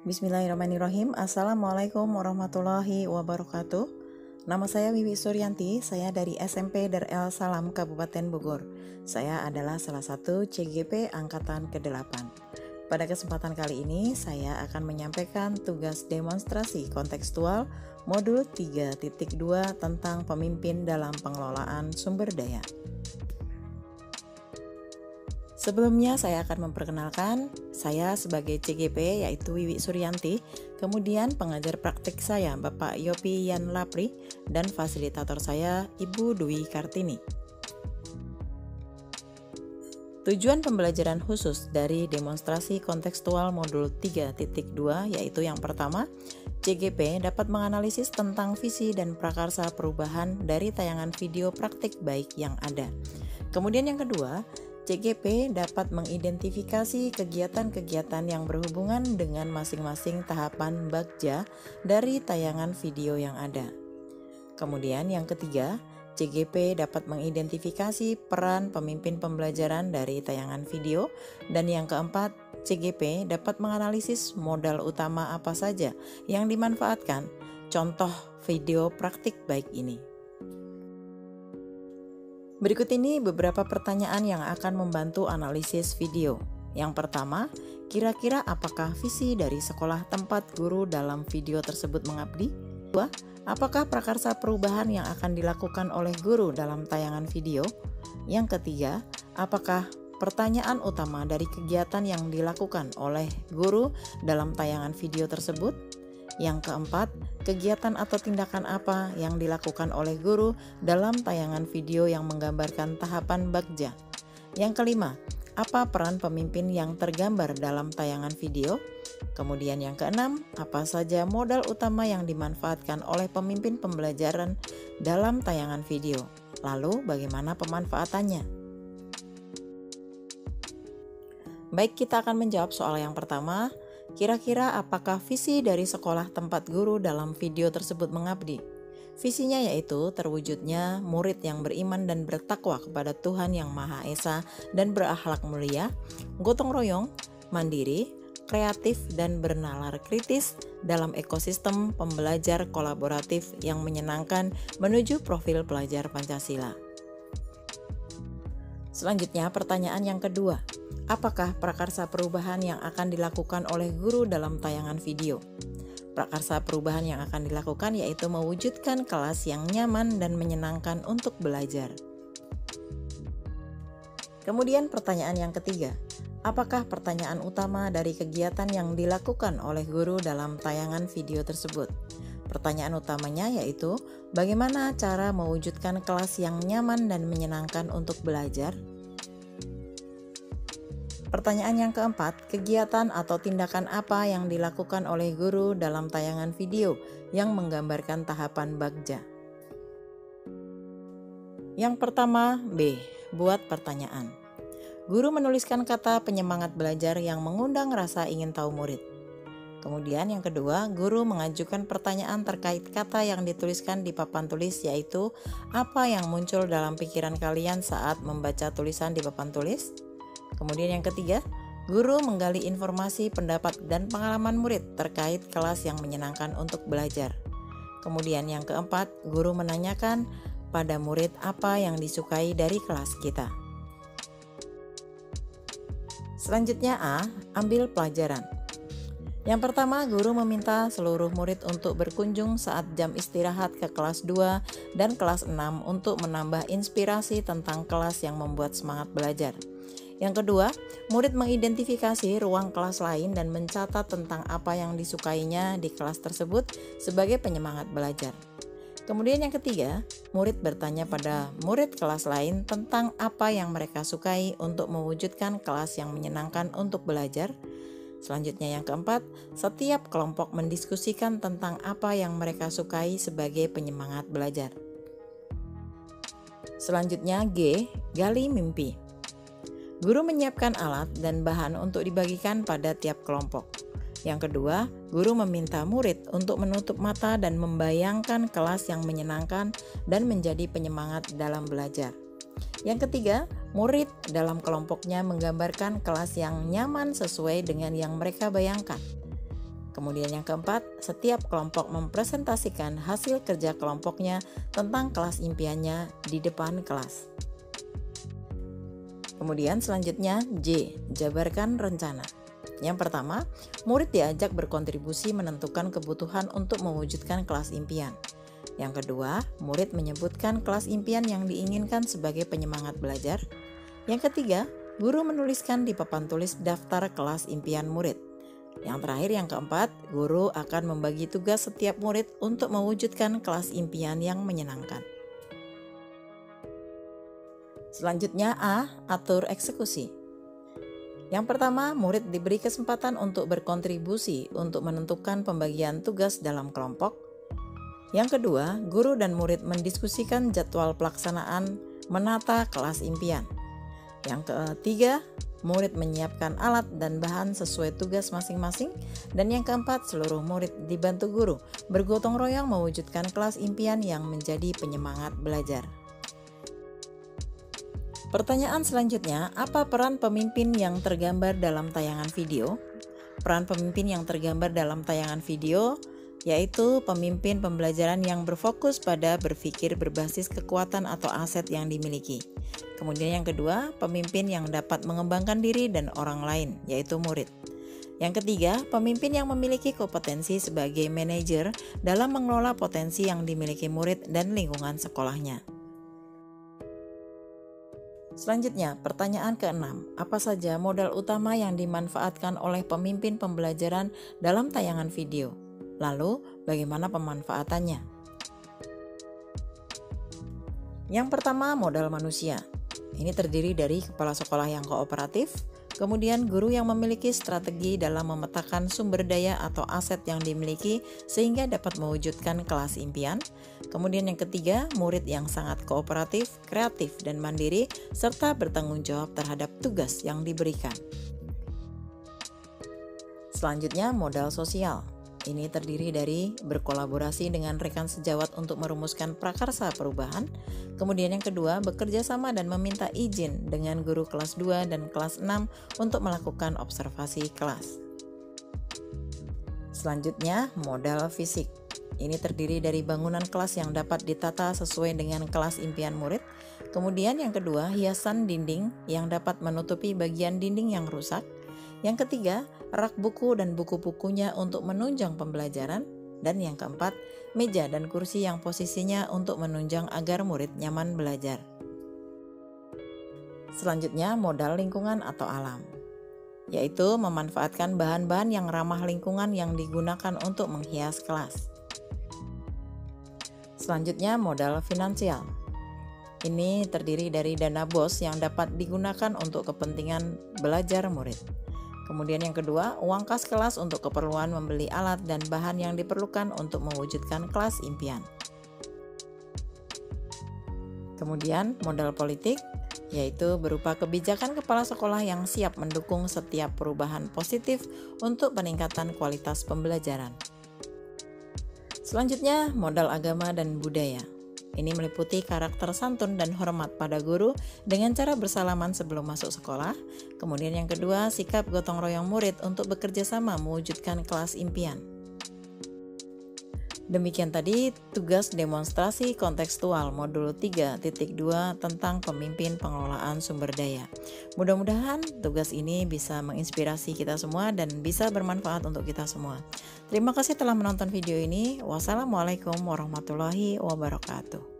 Bismillahirrahmanirrahim. Assalamualaikum warahmatullahi wabarakatuh. Nama saya Wiwi Suryanti, saya dari SMP Darel Salam Kabupaten Bogor. Saya adalah salah satu CGP Angkatan ke-8. Pada kesempatan kali ini, saya akan menyampaikan tugas demonstrasi kontekstual modul 3.2 tentang pemimpin dalam pengelolaan sumber daya. Sebelumnya saya akan memperkenalkan saya sebagai CGP yaitu Wiwi Suryanti, kemudian pengajar praktik saya Bapak Yopi Yan Lapri, dan fasilitator saya Ibu Dwi Kartini. Tujuan pembelajaran khusus dari demonstrasi kontekstual modul 3.2 yaitu yang pertama, CGP dapat menganalisis tentang visi dan prakarsa perubahan dari tayangan video praktik baik yang ada. Kemudian yang kedua, CGP dapat mengidentifikasi kegiatan-kegiatan yang berhubungan dengan masing-masing tahapan bagja dari tayangan video yang ada. Kemudian yang ketiga, CGP dapat mengidentifikasi peran pemimpin pembelajaran dari tayangan video. Dan yang keempat, CGP dapat menganalisis modal utama apa saja yang dimanfaatkan contoh video praktik baik ini. Berikut ini beberapa pertanyaan yang akan membantu analisis video. Yang pertama, kira-kira apakah visi dari sekolah tempat guru dalam video tersebut mengabdi? Dua, apakah prakarsa perubahan yang akan dilakukan oleh guru dalam tayangan video? Yang ketiga, apakah pertanyaan utama dari kegiatan yang dilakukan oleh guru dalam tayangan video tersebut? Yang keempat, kegiatan atau tindakan apa yang dilakukan oleh guru dalam tayangan video yang menggambarkan tahapan bagja? Yang kelima, apa peran pemimpin yang tergambar dalam tayangan video? Kemudian yang keenam, apa saja modal utama yang dimanfaatkan oleh pemimpin pembelajaran dalam tayangan video? Lalu bagaimana pemanfaatannya? Baik, kita akan menjawab soal yang pertama. Kira-kira apakah visi dari sekolah tempat guru dalam video tersebut mengabdi? Visinya yaitu terwujudnya murid yang beriman dan bertakwa kepada Tuhan Yang Maha Esa dan berakhlak mulia, gotong royong, mandiri, kreatif, dan bernalar kritis dalam ekosistem pembelajar kolaboratif yang menyenangkan menuju profil pelajar Pancasila. Selanjutnya, pertanyaan yang kedua. Apakah prakarsa perubahan yang akan dilakukan oleh guru dalam tayangan video? Prakarsa perubahan yang akan dilakukan yaitu mewujudkan kelas yang nyaman dan menyenangkan untuk belajar. Kemudian pertanyaan yang ketiga. Apakah pertanyaan utama dari kegiatan yang dilakukan oleh guru dalam tayangan video tersebut? Pertanyaan utamanya yaitu bagaimana cara mewujudkan kelas yang nyaman dan menyenangkan untuk belajar? Pertanyaan yang keempat, kegiatan atau tindakan apa yang dilakukan oleh guru dalam tayangan video yang menggambarkan tahapan bagja? Yang pertama, B. Buat pertanyaan. Guru menuliskan kata penyemangat belajar yang mengundang rasa ingin tahu murid. Kemudian yang kedua, guru mengajukan pertanyaan terkait kata yang dituliskan di papan tulis, yaitu apa yang muncul dalam pikiran kalian saat membaca tulisan di papan tulis? Kemudian yang ketiga, guru menggali informasi, pendapat, dan pengalaman murid terkait kelas yang menyenangkan untuk belajar. Kemudian yang keempat, guru menanyakan pada murid apa yang disukai dari kelas kita. Selanjutnya A, ambil pelajaran. Yang pertama, guru meminta seluruh murid untuk berkunjung saat jam istirahat ke kelas 2 dan kelas 6 untuk menambah inspirasi tentang kelas yang membuat semangat belajar. Yang kedua, murid mengidentifikasi ruang kelas lain dan mencatat tentang apa yang disukainya di kelas tersebut sebagai penyemangat belajar. Kemudian yang ketiga, murid bertanya pada murid kelas lain tentang apa yang mereka sukai untuk mewujudkan kelas yang menyenangkan untuk belajar. Selanjutnya yang keempat, setiap kelompok mendiskusikan tentang apa yang mereka sukai sebagai penyemangat belajar. Selanjutnya G, gali mimpi. Guru menyiapkan alat dan bahan untuk dibagikan pada tiap kelompok. Yang kedua, guru meminta murid untuk menutup mata dan membayangkan kelas yang menyenangkan dan menjadi penyemangat dalam belajar. Yang ketiga, murid dalam kelompoknya menggambarkan kelas yang nyaman sesuai dengan yang mereka bayangkan. Kemudian yang keempat, setiap kelompok mempresentasikan hasil kerja kelompoknya tentang kelas impiannya di depan kelas. Kemudian selanjutnya J, jabarkan rencana. Yang pertama, murid diajak berkontribusi menentukan kebutuhan untuk mewujudkan kelas impian. Yang kedua, murid menyebutkan kelas impian yang diinginkan sebagai penyemangat belajar. Yang ketiga, guru menuliskan di papan tulis daftar kelas impian murid. Yang terakhir, yang keempat, guru akan membagi tugas setiap murid untuk mewujudkan kelas impian yang menyenangkan. Selanjutnya A, atur eksekusi. Yang pertama, murid diberi kesempatan untuk berkontribusi untuk menentukan pembagian tugas dalam kelompok. Yang kedua, guru dan murid mendiskusikan jadwal pelaksanaan menata kelas impian. Yang ketiga, murid menyiapkan alat dan bahan sesuai tugas masing-masing. Dan yang keempat, seluruh murid dibantu guru bergotong royong mewujudkan kelas impian yang menjadi penyemangat belajar. Pertanyaan selanjutnya, apa peran pemimpin yang tergambar dalam tayangan video? Peran pemimpin yang tergambar dalam tayangan video yaitu pemimpin pembelajaran yang berfokus pada berpikir berbasis kekuatan atau aset yang dimiliki. Kemudian yang kedua, pemimpin yang dapat mengembangkan diri dan orang lain, yaitu murid. Yang ketiga, pemimpin yang memiliki kompetensi sebagai manajer dalam mengelola potensi yang dimiliki murid dan lingkungan sekolahnya. Selanjutnya, pertanyaan ke-6. Apa saja modal utama yang dimanfaatkan oleh pemimpin pembelajaran dalam tayangan video? Lalu, bagaimana pemanfaatannya? Yang pertama, modal manusia. Ini terdiri dari kepala sekolah yang kooperatif, kemudian guru yang memiliki strategi dalam memetakan sumber daya atau aset yang dimiliki sehingga dapat mewujudkan kelas impian. Kemudian yang ketiga, murid yang sangat kooperatif, kreatif, dan mandiri, serta bertanggung jawab terhadap tugas yang diberikan. Selanjutnya, modal sosial. Ini terdiri dari berkolaborasi dengan rekan sejawat untuk merumuskan prakarsa perubahan. Kemudian yang kedua, bekerja sama dan meminta izin dengan guru kelas 2 dan kelas 6 untuk melakukan observasi kelas. Selanjutnya, modal fisik. Ini terdiri dari bangunan kelas yang dapat ditata sesuai dengan kelas impian murid. Kemudian yang kedua, hiasan dinding yang dapat menutupi bagian dinding yang rusak. Yang ketiga, rak buku dan buku-bukunya untuk menunjang pembelajaran. Dan yang keempat, meja dan kursi yang posisinya untuk menunjang agar murid nyaman belajar. Selanjutnya, modal lingkungan atau alam, yaitu memanfaatkan bahan-bahan yang ramah lingkungan yang digunakan untuk menghias kelas. Selanjutnya, modal finansial. Ini terdiri dari dana BOS yang dapat digunakan untuk kepentingan belajar murid. Kemudian yang kedua, uang kas kelas untuk keperluan membeli alat dan bahan yang diperlukan untuk mewujudkan kelas impian. Kemudian modal politik, yaitu berupa kebijakan kepala sekolah yang siap mendukung setiap perubahan positif untuk peningkatan kualitas pembelajaran. Selanjutnya, modal agama dan budaya. Ini meliputi karakter santun dan hormat pada guru dengan cara bersalaman sebelum masuk sekolah. Kemudian yang kedua, sikap gotong royong murid untuk bekerja sama mewujudkan kelas impian. Demikian tadi tugas demonstrasi kontekstual modul 3.2 tentang pemimpin pengelolaan sumber daya. Mudah-mudahan tugas ini bisa menginspirasi kita semua dan bisa bermanfaat untuk kita semua. Terima kasih telah menonton video ini. Wassalamualaikum warahmatullahi wabarakatuh.